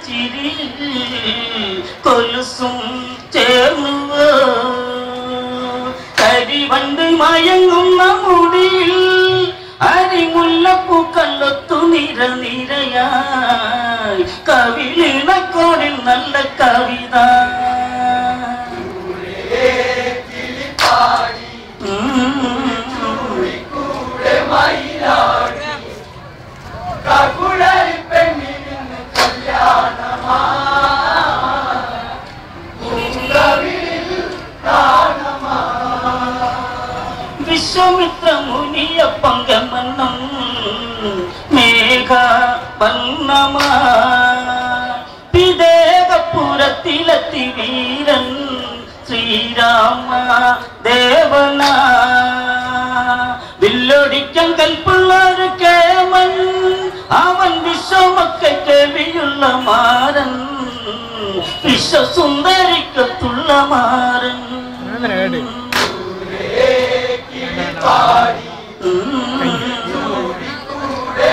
ചിരിയിൽ കൊലുസും ചേർന്നുവോ കരിവണ്ട് മയങ്ങുന്ന മുടിയിൽ അരിമുല്ലപ്പൂക്കല്ലൊത്തു നിര നിരയായി കവിളിണക്കോടിൽ നല്ല കവിത വിശ്വമിത്ര മുനിയ പങ്കമന്നം മേഘ വന്നമാ പിദേകപുരത്തിലെത്തി വീരൻ ശ്രീരാമ ദേവന വില്ലൊടിക്കാൻ കൽപ്പുള്ളൊരു കേമൻ അവൻ വിശ്വമൊക്കെ കേൾവിയുള്ള മാരൻ വിശ്വസുന്ദരിക്കത്തുള്ള മാരൻ